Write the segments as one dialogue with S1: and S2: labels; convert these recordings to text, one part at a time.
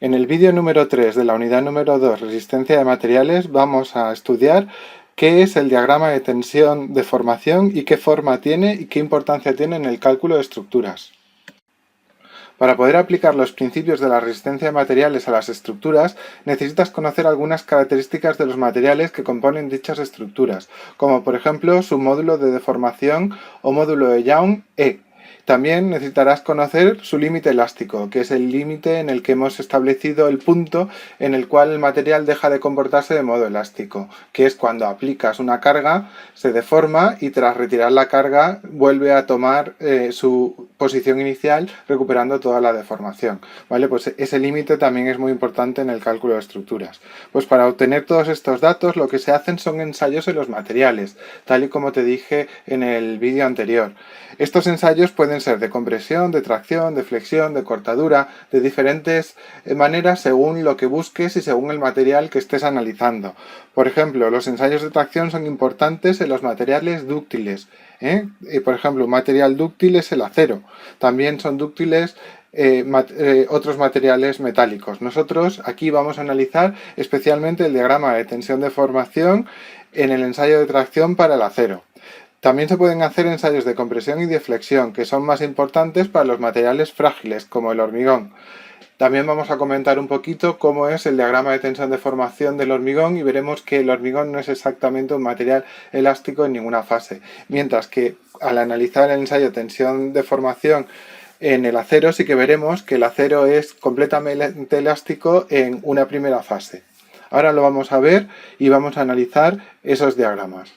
S1: En el vídeo número 3 de la unidad número 2, resistencia de materiales, vamos a estudiar qué es el diagrama de tensión de formación y qué forma tiene y qué importancia tiene en el cálculo de estructuras. Para poder aplicar los principios de la resistencia de materiales a las estructuras, necesitas conocer algunas características de los materiales que componen dichas estructuras, como por ejemplo su módulo de deformación o módulo de Young E. También necesitarás conocer su límite elástico, que es el límite en el que hemos establecido el punto en el cual el material deja de comportarse de modo elástico, que es cuando aplicas una carga, se deforma y tras retirar la carga vuelve a tomar su posición inicial recuperando toda la deformación. ¿Vale? Pues ese límite también es muy importante en el cálculo de estructuras. Pues para obtener todos estos datos lo que se hacen son ensayos en los materiales, tal y como te dije en el vídeo anterior. Estos ensayos pueden ser de compresión, de tracción, de flexión, de cortadura, de diferentes maneras según lo que busques y según el material que estés analizando. Por ejemplo, los ensayos de tracción son importantes en los materiales dúctiles. Por ejemplo, un material dúctil es el acero. También son dúctiles otros materiales metálicos. Nosotros aquí vamos a analizar especialmente el diagrama de tensión de formación en el ensayo de tracción para el acero. También se pueden hacer ensayos de compresión y de flexión, que son más importantes para los materiales frágiles, como el hormigón. También vamos a comentar un poquito cómo es el diagrama de tensión de formación del hormigón y veremos que el hormigón no es exactamente un material elástico en ninguna fase, mientras que al analizar el ensayo de tensión de formación en el acero sí que veremos que el acero es completamente elástico en una primera fase. Ahora lo vamos a ver y vamos a analizar esos diagramas.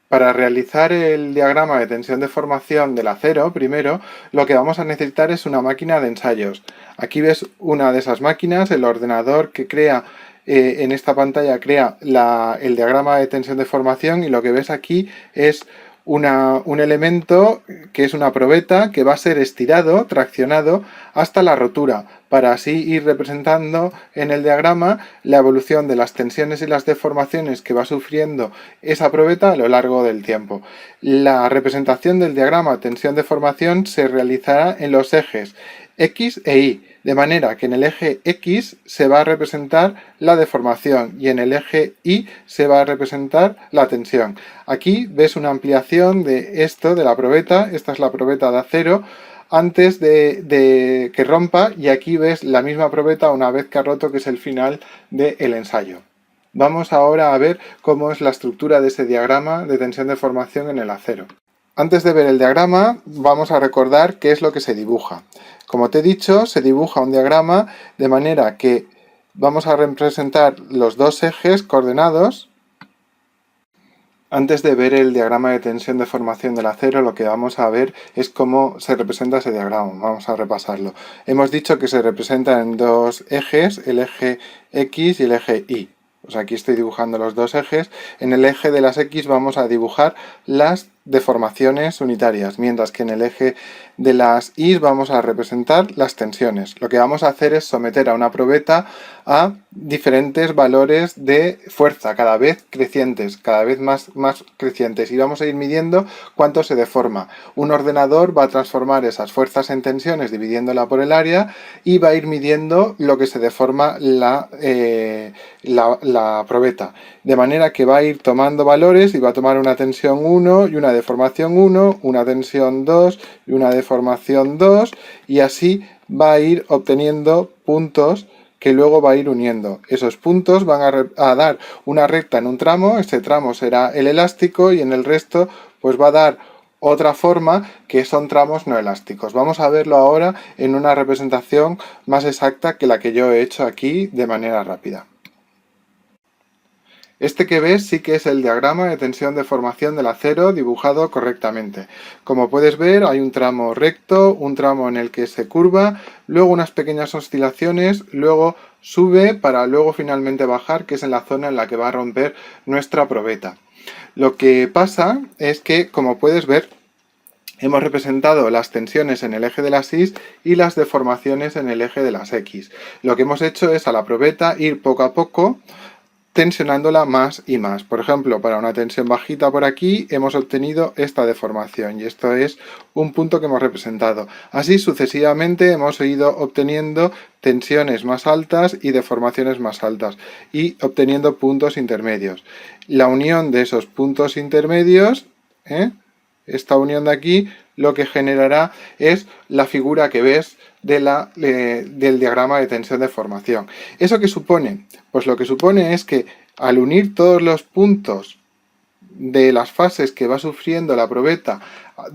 S1: Para realizar el diagrama de tensión de formación del acero, primero, lo que vamos a necesitar es una máquina de ensayos. Aquí ves una de esas máquinas, el ordenador que crea en esta pantalla crea el diagrama de tensión de formación y lo que ves aquí es un elemento que es una probeta que va a ser estirado, traccionado hasta la rotura, para así ir representando en el diagrama la evolución de las tensiones y las deformaciones que va sufriendo esa probeta a lo largo del tiempo. La representación del diagrama tensión-deformación se realizará en los ejes X e Y, de manera que en el eje X se va a representar la deformación y en el eje Y se va a representar la tensión. Aquí ves una ampliación de esto, de la probeta. Esta es la probeta de acero antes de que rompa y aquí ves la misma probeta una vez que ha roto, que es el final del ensayo. Vamos ahora a ver cómo es la estructura de ese diagrama de tensión de formación en el acero. Antes de ver el diagrama, vamos a recordar qué es lo que se dibuja. Como te he dicho, se dibuja un diagrama de manera que vamos a representar los dos ejes coordenados. Antes de ver el diagrama de tensión de formación del acero, lo que vamos a ver es cómo se representa ese diagrama. Vamos a repasarlo. Hemos dicho que se representa en dos ejes, el eje X y el eje Y. Pues aquí estoy dibujando los dos ejes. En el eje de las X vamos a dibujar las deformaciones unitarias, mientras que en el eje de las Y vamos a representar las tensiones. Lo que vamos a hacer es someter a una probeta a diferentes valores de fuerza, cada vez crecientes, cada vez más crecientes, y vamos a ir midiendo cuánto se deforma. Un ordenador va a transformar esas fuerzas en tensiones dividiéndola por el área y va a ir midiendo lo que se deforma la probeta, de manera que va a ir tomando valores y va a tomar una tensión 1 y una deformación 1, una tensión 2 y una deformación 2, y así va a ir obteniendo puntos que luego va a ir uniendo. Esos puntos van a dar una recta en un tramo, este tramo será el elástico y en el resto pues va a dar otra forma que son tramos no elásticos. Vamos a verlo ahora en una representación más exacta que la que yo he hecho aquí de manera rápida. Este que ves sí que es el diagrama de tensión de formación del acero dibujado correctamente. Como puedes ver, hay un tramo recto, un tramo en el que se curva, luego unas pequeñas oscilaciones, luego sube para luego finalmente bajar, que es en la zona en la que va a romper nuestra probeta. Lo que pasa es que, como puedes ver, hemos representado las tensiones en el eje de las Y y las deformaciones en el eje de las X. Lo que hemos hecho es a la probeta ir poco a poco tensionándola más y más. Por ejemplo, para una tensión bajita por aquí hemos obtenido esta deformación y esto es un punto que hemos representado. Así sucesivamente hemos ido obteniendo tensiones más altas y deformaciones más altas y obteniendo puntos intermedios. La unión de esos puntos intermedios, esta unión de aquí, lo que generará es la figura que ves del diagrama de tensión de formación. ¿Eso qué supone? Pues lo que supone es que al unir todos los puntos de las fases que va sufriendo la probeta,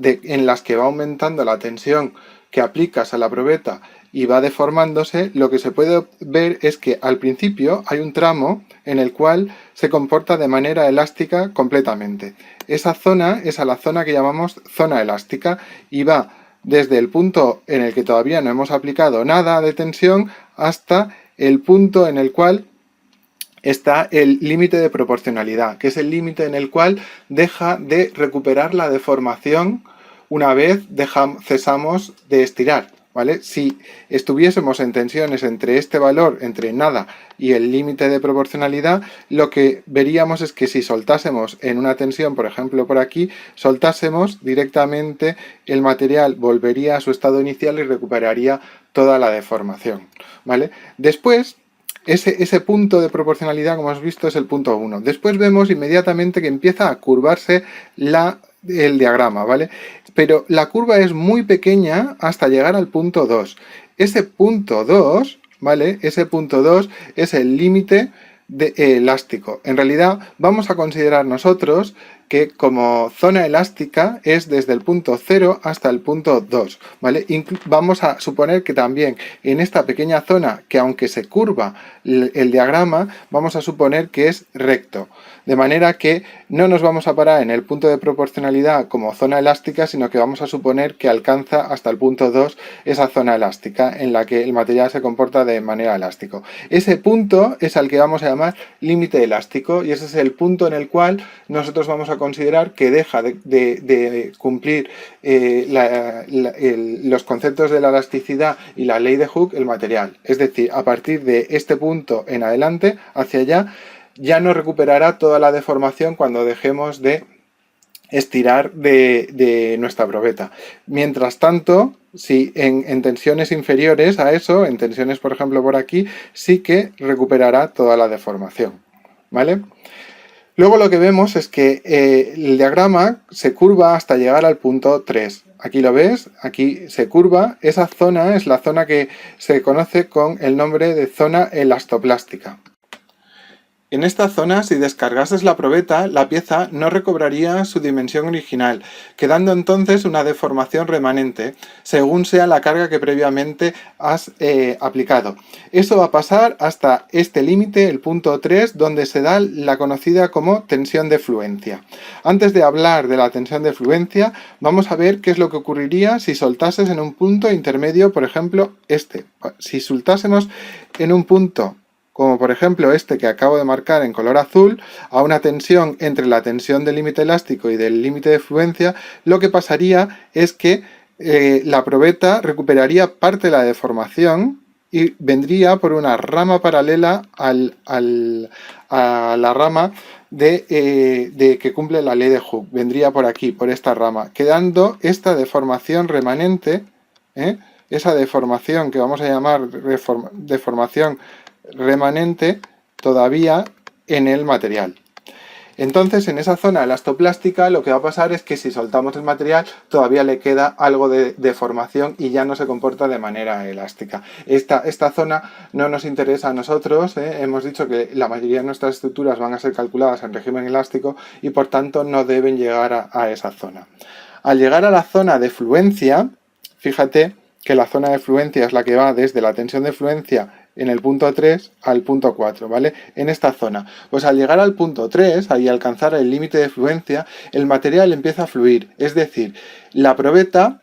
S1: en las que va aumentando la tensión que aplicas a la probeta y va deformándose, lo que se puede ver es que al principio hay un tramo en el cual se comporta de manera elástica completamente. Esa zona es a la zona que llamamos zona elástica y va desde el punto en el que todavía no hemos aplicado nada de tensión hasta el punto en el cual está el límite de proporcionalidad, que es el límite en el cual deja de recuperar la deformación una vez cesamos de estirar, ¿vale? Si estuviésemos en tensiones entre este valor, entre nada y el límite de proporcionalidad, lo que veríamos es que si soltásemos en una tensión, por ejemplo por aquí, soltásemos directamente, el material volvería a su estado inicial y recuperaría toda la deformación, ¿vale? Después, ese punto de proporcionalidad, como hemos visto, es el punto 1. Después vemos inmediatamente que empieza a curvarse el diagrama, ¿vale? Pero la curva es muy pequeña hasta llegar al punto 2. Ese punto 2, ¿vale? Ese punto 2 es el límite elástico. En realidad vamos a considerar nosotros que como zona elástica es desde el punto 0 hasta el punto 2, ¿vale? Vamos a suponer que también en esta pequeña zona, que aunque se curva el diagrama, vamos a suponer que es recto. De manera que no nos vamos a parar en el punto de proporcionalidad como zona elástica, sino que vamos a suponer que alcanza hasta el punto 2 esa zona elástica en la que el material se comporta de manera elástica. Ese punto es al que vamos a llamar límite elástico y ese es el punto en el cual nosotros vamos a considerar que deja de cumplir los conceptos de la elasticidad y la ley de Hooke el material. Es decir, a partir de este punto en adelante, hacia allá, ya no recuperará toda la deformación cuando dejemos de estirar de nuestra probeta. Mientras tanto, si en tensiones inferiores a eso, en tensiones por ejemplo por aquí, sí que recuperará toda la deformación, ¿vale? Luego lo que vemos es que el diagrama se curva hasta llegar al punto 3. Aquí lo ves, aquí se curva. Esa zona es la zona que se conoce con el nombre de zona elastoplástica. En esta zona, si descargases la probeta, la pieza no recobraría su dimensión original, quedando entonces una deformación remanente, según sea la carga que previamente has aplicado. Eso va a pasar hasta este límite, el punto 3, donde se da la conocida como tensión de fluencia. Antes de hablar de la tensión de fluencia, vamos a ver qué es lo que ocurriría si soltases en un punto intermedio, por ejemplo, este. Si soltásemos en un punto como por ejemplo este que acabo de marcar en color azul, a una tensión entre la tensión del límite elástico y del límite de fluencia, lo que pasaría es que la probeta recuperaría parte de la deformación y vendría por una rama paralela a la rama de que cumple la ley de Hooke. Vendría por aquí, por esta rama, quedando esta deformación remanente, esa deformación que vamos a llamar deformación remanente todavía en el material. Entonces, en esa zona elastoplástica lo que va a pasar es que si soltamos el material todavía le queda algo de deformación y ya no se comporta de manera elástica. Esta zona no nos interesa a nosotros, hemos dicho que la mayoría de nuestras estructuras van a ser calculadas en régimen elástico y por tanto no deben llegar a esa zona. Al llegar a la zona de fluencia, fíjate que la zona de fluencia es la que va desde la tensión de fluencia en el punto 3 al punto 4, ¿vale? En esta zona. Pues al llegar al punto 3, ahí alcanzar el límite de fluencia, el material empieza a fluir. Es decir, en la probeta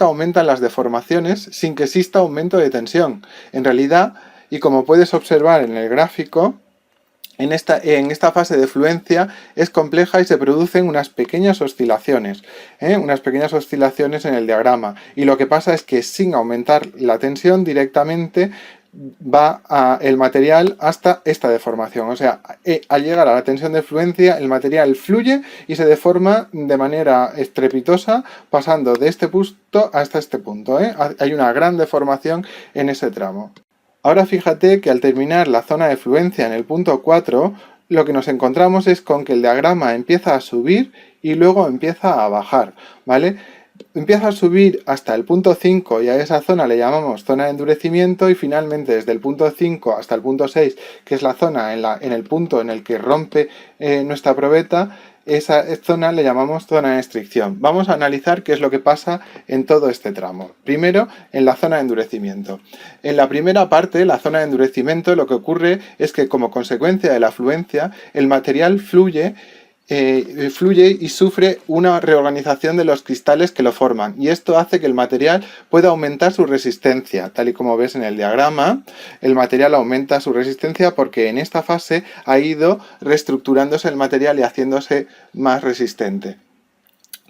S1: aumentan las deformaciones sin que exista aumento de tensión. En realidad, y como puedes observar en el gráfico, en esta fase de fluencia es compleja y se producen unas pequeñas oscilaciones en el diagrama. Y lo que pasa es que sin aumentar la tensión directamente va el material hasta esta deformación. O sea, al llegar a la tensión de fluencia, el material fluye y se deforma de manera estrepitosa, pasando de este punto hasta este punto, ¿eh? Hay una gran deformación en ese tramo. Ahora fíjate que al terminar la zona de fluencia en el punto 4, lo que nos encontramos es con que el diagrama empieza a subir y luego empieza a bajar, ¿vale? Empieza a subir hasta el punto 5 y a esa zona le llamamos zona de endurecimiento, y finalmente desde el punto 5 hasta el punto 6, que es la zona en el punto en el que rompe nuestra probeta, esa zona le llamamos zona de estricción. Vamos a analizar qué es lo que pasa en todo este tramo. Primero, en la zona de endurecimiento. En la primera parte, la zona de endurecimiento, lo que ocurre es que como consecuencia de la fluencia, el material fluye y sufre una reorganización de los cristales que lo forman, y esto hace que el material pueda aumentar su resistencia. Tal y como ves en el diagrama, el material aumenta su resistencia porque en esta fase ha ido reestructurándose el material y haciéndose más resistente.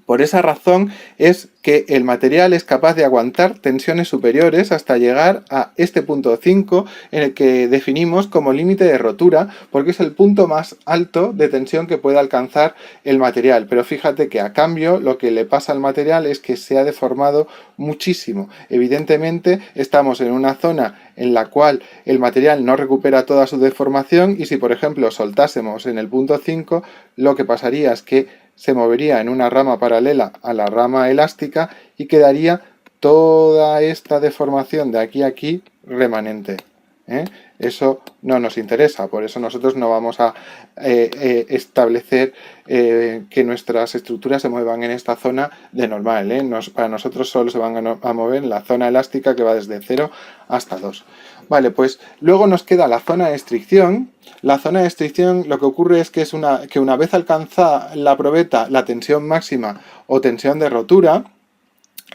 S1: Por esa razón es que el material es capaz de aguantar tensiones superiores hasta llegar a este punto 5, en el que definimos como límite de rotura, porque es el punto más alto de tensión que puede alcanzar el material. Pero fíjate que a cambio lo que le pasa al material es que se ha deformado muchísimo. Evidentemente estamos en una zona en la cual el material no recupera toda su deformación, y si por ejemplo soltásemos en el punto 5, lo que pasaría es que se movería en una rama paralela a la rama elástica y quedaría toda esta deformación de aquí a aquí remanente, ¿eh? Eso no nos interesa, por eso nosotros no vamos a establecer que nuestras estructuras se muevan en esta zona de normal, ¿eh? Para nosotros solo se van a mover en la zona elástica, que va desde 0 hasta 2. Vale, pues luego nos queda la zona de estricción. La zona de estricción, lo que ocurre es que que una vez alcanza la probeta la tensión máxima o tensión de rotura,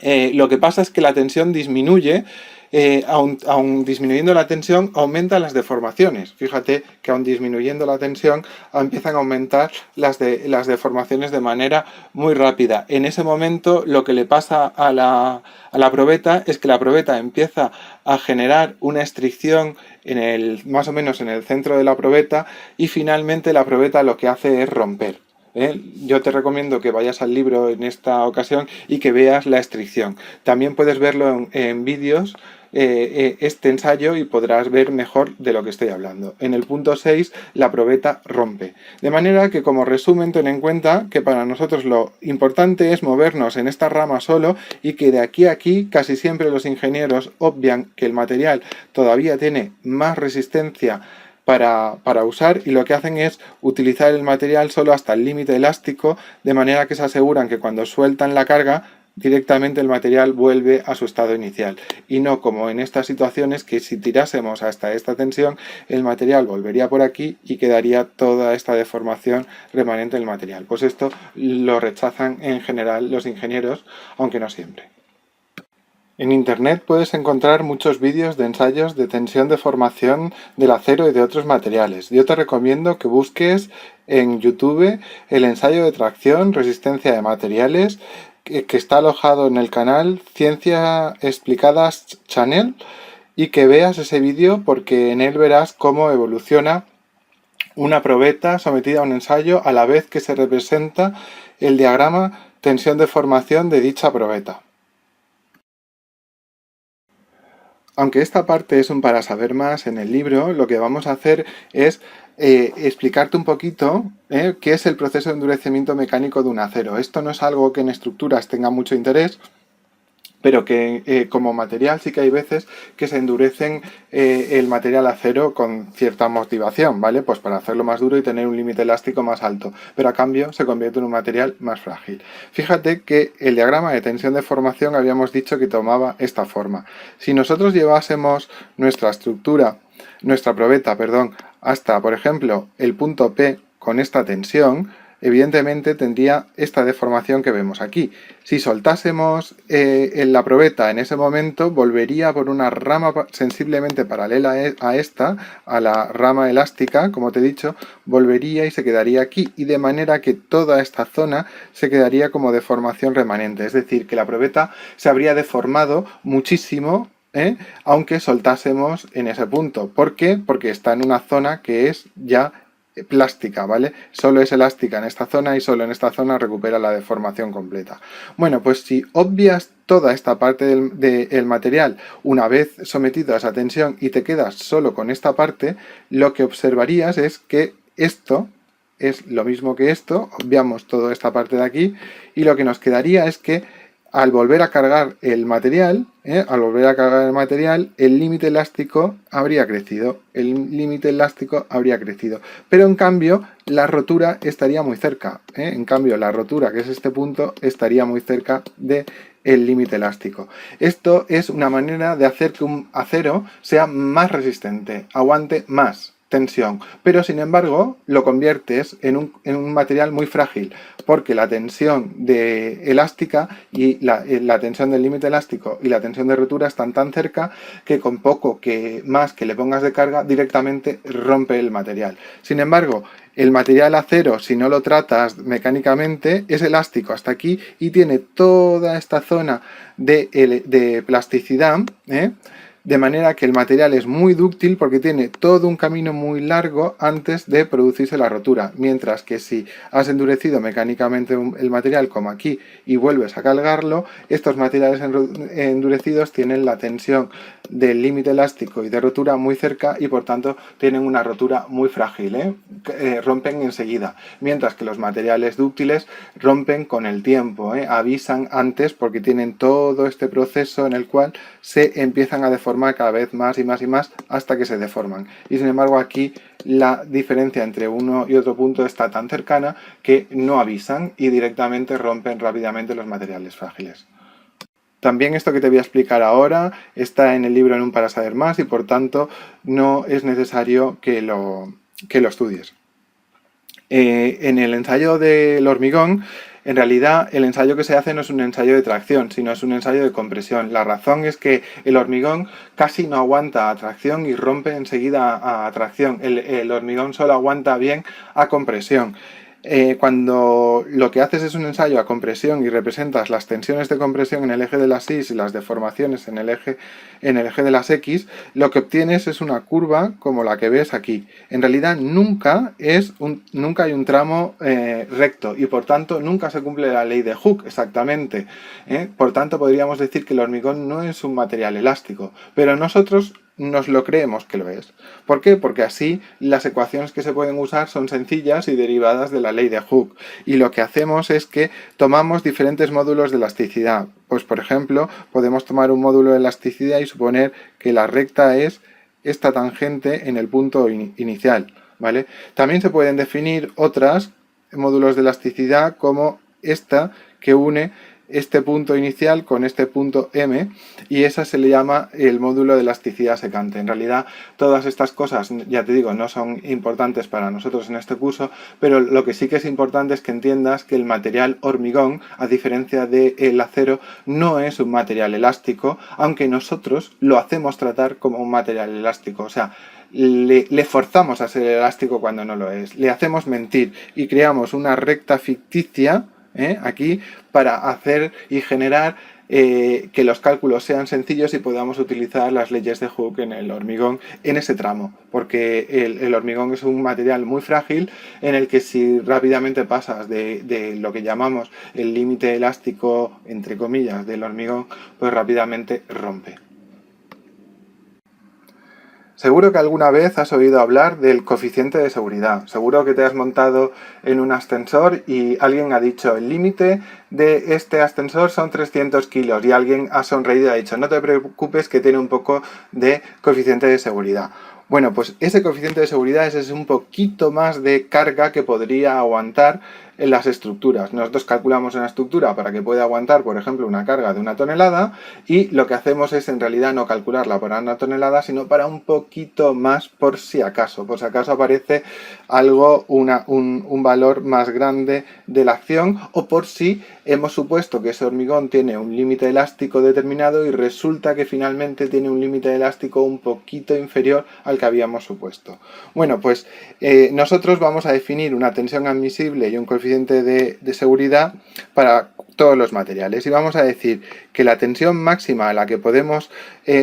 S1: lo que pasa es que la tensión disminuye. Aun disminuyendo la tensión, aumentan las deformaciones. Fíjate que aun disminuyendo la tensión, empiezan a aumentar las deformaciones de manera muy rápida. En ese momento, lo que le pasa a la probeta es que la probeta empieza a generar una estricción más o menos en el centro de la probeta, y finalmente la probeta lo que hace es romper. Yo te recomiendo que vayas al libro en esta ocasión y que veas la estricción. También puedes verlo en vídeos, este ensayo, y podrás ver mejor de lo que estoy hablando. En el punto 6 la probeta rompe. De manera que, como resumen, ten en cuenta que para nosotros lo importante es movernos en esta rama solo, y que de aquí a aquí casi siempre los ingenieros obvian que el material todavía tiene más resistencia para usar, y lo que hacen es utilizar el material solo hasta el límite elástico, de manera que se aseguran que cuando sueltan la carga directamente el material vuelve a su estado inicial, y no como en estas situaciones, que si tirásemos hasta esta tensión el material volvería por aquí y quedaría toda esta deformación remanente del material. Pues esto lo rechazan en general los ingenieros, aunque no siempre. En internet puedes encontrar muchos vídeos de ensayos de tensión de formación del acero y de otros materiales. Yo te recomiendo que busques en YouTube el ensayo de tracción, resistencia de materiales, que está alojado en el canal Ciencia Explicadas Channel, y que veas ese vídeo, porque en él verás cómo evoluciona una probeta sometida a un ensayo a la vez que se representa el diagrama tensión de formación de dicha probeta. Aunque esta parte es un para saber más en el libro, lo que vamos a hacer es explicarte un poquito qué es el proceso de endurecimiento mecánico de un acero. Esto no es algo que en estructuras tenga mucho interés, pero que como material sí que hay veces que se endurecen el material acero con cierta motivación, ¿vale? Pues para hacerlo más duro y tener un límite elástico más alto, pero a cambio se convierte en un material más frágil. Fíjate que el diagrama de tensión de formación habíamos dicho que tomaba esta forma. Si nosotros llevásemos nuestra probeta, hasta, por ejemplo, el punto P con esta tensión, evidentemente tendría esta deformación que vemos aquí. Si soltásemos la probeta en ese momento, volvería por una rama sensiblemente paralela a esta, a la rama elástica, como te he dicho, volvería y se quedaría aquí, y de manera que toda esta zona se quedaría como deformación remanente. Es decir, que la probeta se habría deformado muchísimo ¿eh? Aunque soltásemos en ese punto. ¿Por qué? Porque está en una zona que es ya plástica, ¿vale? Solo es elástica en esta zona y solo en esta zona recupera la deformación completa. Bueno, pues si obvias toda esta parte del material una vez sometido a esa tensión y te quedas solo con esta parte, lo que observarías es que esto es lo mismo que esto, obviamos toda esta parte de aquí y lo que nos quedaría es que al volver a cargar el material, el límite elástico habría crecido. Pero en cambio, la rotura estaría muy cerca. En cambio, la rotura, que es este punto, estaría muy cerca del límite elástico. Esto es una manera de hacer que un acero sea más resistente, aguante más tensión, pero sin embargo lo conviertes en un material muy frágil, porque la tensión elástica y la tensión del límite elástico y la tensión de rotura están tan cerca que con poco que más que le pongas de carga directamente rompe el material. Sin embargo, el material acero, si no lo tratas mecánicamente, es elástico hasta aquí y tiene toda esta zona de plasticidad, de manera que el material es muy dúctil porque tiene todo un camino muy largo antes de producirse la rotura, mientras que si has endurecido mecánicamente el material como aquí y vuelves a cargarlo, estos materiales endurecidos tienen la tensión del límite elástico y de rotura muy cerca y por tanto tienen una rotura muy frágil, rompen enseguida, mientras que los materiales dúctiles rompen con el tiempo, avisan antes porque tienen todo este proceso en el cual se empiezan a deformar cada vez más y más y más hasta que se deforman. Y sin embargo aquí la diferencia entre uno y otro punto está tan cercana que no avisan y directamente rompen rápidamente los materiales frágiles. También esto que te voy a explicar ahora está en el libro En un para saber más y por tanto no es necesario que lo estudies. En el ensayo del hormigón, en realidad el ensayo que se hace no es un ensayo de tracción, sino es un ensayo de compresión. La razón es que el hormigón casi no aguanta a tracción y rompe enseguida a tracción. El hormigón solo aguanta bien a compresión. Cuando lo que haces es un ensayo a compresión y representas las tensiones de compresión en el eje de las Y y las deformaciones en el eje de las X, lo que obtienes es una curva como la que ves aquí. En realidad nunca hay un tramo recto y por tanto nunca se cumple la ley de Hooke exactamente. Por tanto podríamos decir que el hormigón no es un material elástico, pero nosotros nos lo creemos que lo es. ¿Por qué? Porque así las ecuaciones que se pueden usar son sencillas y derivadas de la ley de Hooke. Y lo que hacemos es que tomamos diferentes módulos de elasticidad. Pues por ejemplo, podemos tomar un módulo de elasticidad y suponer que la recta es esta tangente en el punto inicial, ¿vale? También se pueden definir otros módulos de elasticidad como esta que une este punto inicial con este punto M y esa se le llama el módulo de elasticidad secante. En realidad todas estas cosas, ya te digo, no son importantes para nosotros en este curso, pero lo que sí que es importante es que entiendas que el material hormigón, a diferencia del acero, no es un material elástico, aunque nosotros lo hacemos tratar como un material elástico. O sea, le forzamos a ser elástico cuando no lo es, le hacemos mentir y creamos una recta ficticia aquí para hacer y generar que los cálculos sean sencillos y podamos utilizar las leyes de Hooke en el hormigón en ese tramo, porque el hormigón es un material muy frágil en el que si rápidamente pasas de lo que llamamos el límite elástico, entre comillas, del hormigón, pues rápidamente rompe. Seguro que alguna vez has oído hablar del coeficiente de seguridad. Seguro que te has montado en un ascensor y alguien ha dicho el límite de este ascensor son 300 kilos y alguien ha sonreído y ha dicho no te preocupes que tiene un poco de coeficiente de seguridad. Bueno, pues ese coeficiente de seguridad es un poquito más de carga que podría aguantar en las estructuras. Nosotros calculamos una estructura para que pueda aguantar, por ejemplo, una carga de 1 tonelada y lo que hacemos es en realidad no calcularla para 1 tonelada, sino para un poquito más por si acaso aparece algo, un valor más grande de la acción o por si hemos supuesto que ese hormigón tiene un límite elástico determinado y resulta que finalmente tiene un límite elástico un poquito inferior al que habíamos supuesto. Bueno, pues nosotros vamos a definir una tensión admisible y un coeficiente coeficiente de seguridad para todos los materiales. Y vamos a decir que la tensión máxima a la que podemos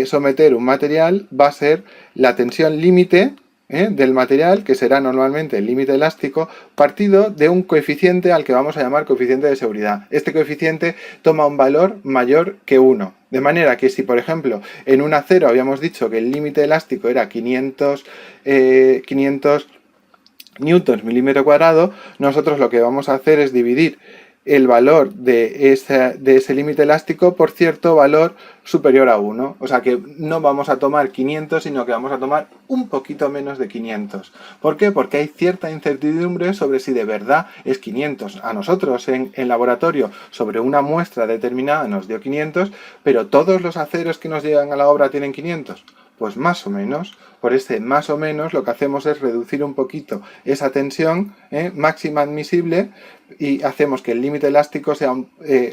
S1: someter un material va a ser la tensión límite del material, que será normalmente el límite elástico, partido de un coeficiente al que vamos a llamar coeficiente de seguridad. Este coeficiente toma un valor mayor que 1. De manera que si, por ejemplo, en un acero habíamos dicho que el límite elástico era 500 newtons milímetro cuadrado, nosotros lo que vamos a hacer es dividir el valor de ese límite elástico por cierto valor superior a 1. O sea que no vamos a tomar 500, sino que vamos a tomar un poquito menos de 500. ¿Por qué? Porque hay cierta incertidumbre sobre si de verdad es 500. A nosotros en laboratorio, sobre una muestra determinada nos dio 500, pero todos los aceros que nos llegan a la obra tienen 500. Pues más o menos. Por este más o menos lo que hacemos es reducir un poquito esa tensión máxima admisible y hacemos que el límite elástico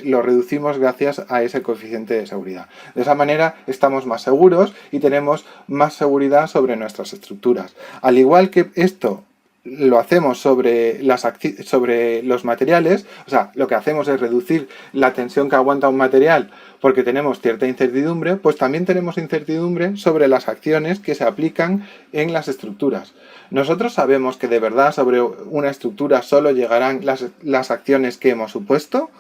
S1: lo reducimos gracias a ese coeficiente de seguridad. De esa manera estamos más seguros y tenemos más seguridad sobre nuestras estructuras. Al igual que esto lo hacemos sobre los materiales, o sea, lo que hacemos es reducir la tensión que aguanta un material porque tenemos cierta incertidumbre, pues también tenemos incertidumbre sobre las acciones que se aplican en las estructuras. Nosotros sabemos que de verdad sobre una estructura solo llegarán las acciones que hemos supuesto.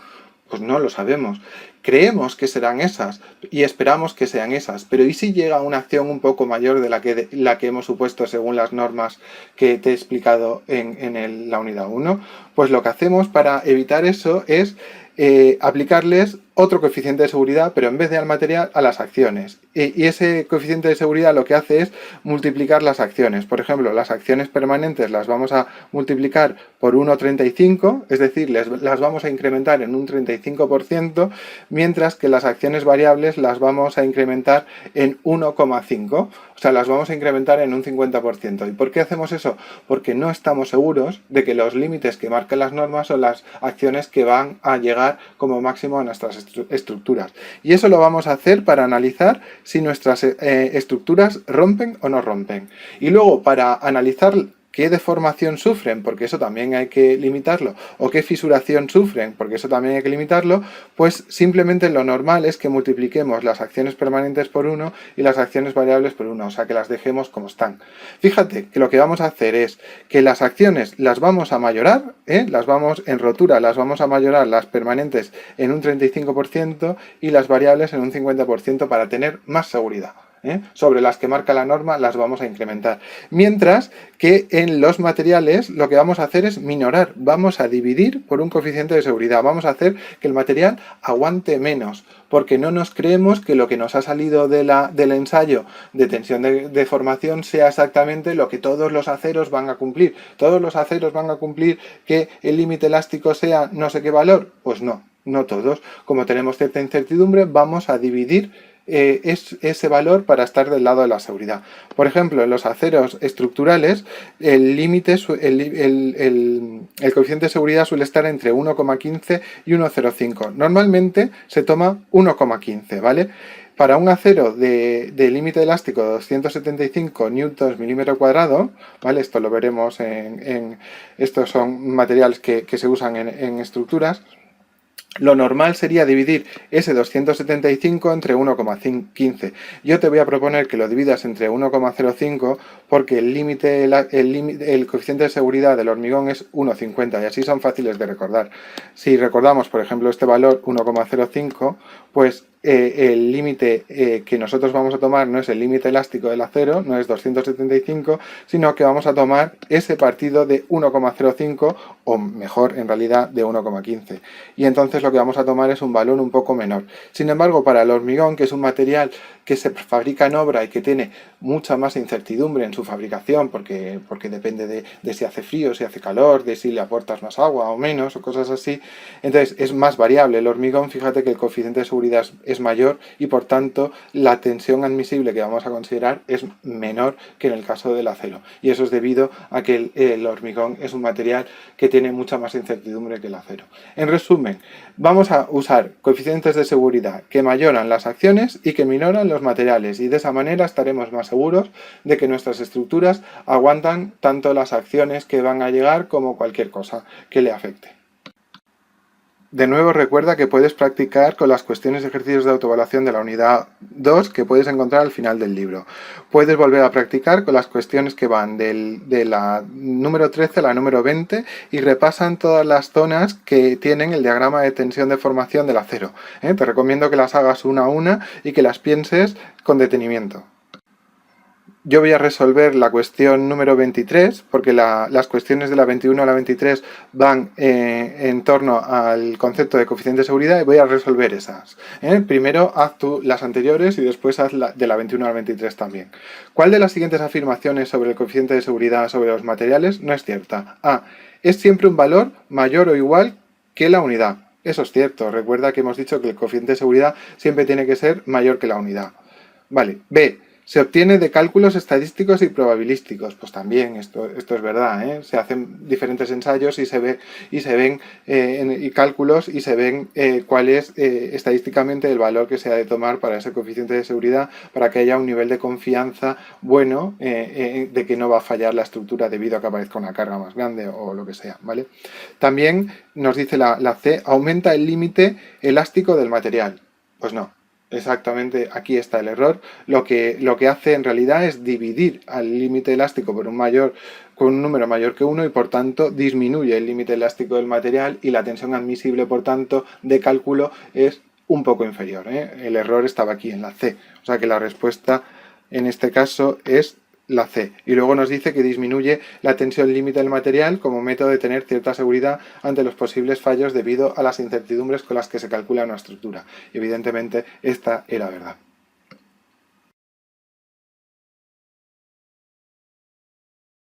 S1: Pues no lo sabemos. Creemos que serán esas y esperamos que sean esas, pero ¿y si llega una acción un poco mayor de la que hemos supuesto según las normas que te he explicado en la unidad 1? Pues lo que hacemos para evitar eso es aplicarles otro coeficiente de seguridad, pero en vez de al material, a las acciones. Y ese coeficiente de seguridad lo que hace es multiplicar las acciones. Por ejemplo, las acciones permanentes las vamos a multiplicar por 1,35, es decir, las vamos a incrementar en un 35%, mientras que las acciones variables las vamos a incrementar en 1,5. O sea, las vamos a incrementar en un 50%. ¿Y por qué hacemos eso? Porque no estamos seguros de que los límites que marcan las normas son las acciones que van a llegar como máximo a nuestras estructuras. Y eso lo vamos a hacer para analizar si nuestras estructuras rompen o no rompen. Y luego, para analizar qué deformación sufren, porque eso también hay que limitarlo, o qué fisuración sufren, porque eso también hay que limitarlo, pues simplemente lo normal es que multipliquemos las acciones permanentes por 1 y las acciones variables por 1, o sea que las dejemos como están. Fíjate que lo que vamos a hacer es que las acciones las vamos a mayorar, las vamos en rotura, las vamos a mayorar las permanentes en un 35% y las variables en un 50% para tener más seguridad. Sobre las que marca la norma las vamos a incrementar. Mientras que en los materiales lo que vamos a hacer es minorar, vamos a dividir por un coeficiente de seguridad, vamos a hacer que el material aguante menos, porque no nos creemos que lo que nos ha salido del ensayo de tensión de deformación sea exactamente lo que todos los aceros van a cumplir. ¿Todos los aceros van a cumplir que el límite elástico sea no sé qué valor? Pues no, no todos. Como tenemos cierta incertidumbre, vamos a dividir ese valor para estar del lado de la seguridad. Por ejemplo, en los aceros estructurales, el coeficiente de seguridad suele estar entre 1,15 y 1,05. Normalmente se toma 1,15, ¿vale? Para un acero de límite elástico de 275 newtons milímetro cuadrado, ¿vale? Esto lo veremos estos son materiales que se usan en estructuras. Lo normal sería dividir ese 275 entre 1,15. Yo te voy a proponer que lo dividas entre 1,05 porque el coeficiente de seguridad del hormigón es 1,50 y así son fáciles de recordar. Si recordamos, por ejemplo, este valor 1,05, pues el límite que nosotros vamos a tomar no es el límite elástico del acero, no es 275, sino que vamos a tomar ese partido de 1,05 o mejor en realidad de 1,15. Y entonces lo que vamos a tomar es un valor un poco menor. Sin embargo, para el hormigón, que es un material que se fabrica en obra y que tiene mucha más incertidumbre en su fabricación porque depende de si hace frío, si hace calor, de si le aportas más agua o menos o cosas así, entonces es más variable el hormigón. Fíjate que el coeficiente de seguridad es mayor y por tanto la tensión admisible que vamos a considerar es menor que en el caso del acero, y eso es debido a que el hormigón es un material que tiene mucha más incertidumbre que el acero. En resumen, vamos a usar coeficientes de seguridad que mayoran las acciones y que minoran los materiales, y de esa manera estaremos más seguros de que nuestras estructuras aguantan tanto las acciones que van a llegar como cualquier cosa que le afecte. De nuevo recuerda que puedes practicar con las cuestiones y ejercicios de autoevaluación de la unidad 2 que puedes encontrar al final del libro. Puedes volver a practicar con las cuestiones que van de la número 13 a la número 20 y repasan todas las zonas que tienen el diagrama de tensión de formación del acero. Te recomiendo que las hagas una a una y que las pienses con detenimiento. Yo voy a resolver la cuestión número 23, porque las cuestiones de la 21 a la 23 van en torno al concepto de coeficiente de seguridad y voy a resolver esas. Primero haz tú las anteriores y después haz de la 21 a la 23 también. ¿Cuál de las siguientes afirmaciones sobre el coeficiente de seguridad sobre los materiales no es cierta? A. Es siempre un valor mayor o igual que la unidad. Eso es cierto. Recuerda que hemos dicho que el coeficiente de seguridad siempre tiene que ser mayor que la unidad. Vale. B. Se obtiene de cálculos estadísticos y probabilísticos. Pues también, esto es verdad, Se hacen diferentes ensayos y se ven y cálculos y se ven cuál es estadísticamente el valor que se ha de tomar para ese coeficiente de seguridad para que haya un nivel de confianza bueno de que no va a fallar la estructura debido a que aparezca una carga más grande o lo que sea, ¿vale? También nos dice la C, aumenta el límite elástico del material. Pues no. Exactamente, aquí está el error. Lo que hace en realidad es dividir al límite elástico con un número mayor que 1 y por tanto disminuye el límite elástico del material y la tensión admisible, por tanto, de cálculo es un poco inferior. El error estaba aquí en la C. O sea que la respuesta en este caso es la C. Y luego nos dice que disminuye la tensión límite del material como método de tener cierta seguridad ante los posibles fallos debido a las incertidumbres con las que se calcula una estructura. Y evidentemente esta era verdad.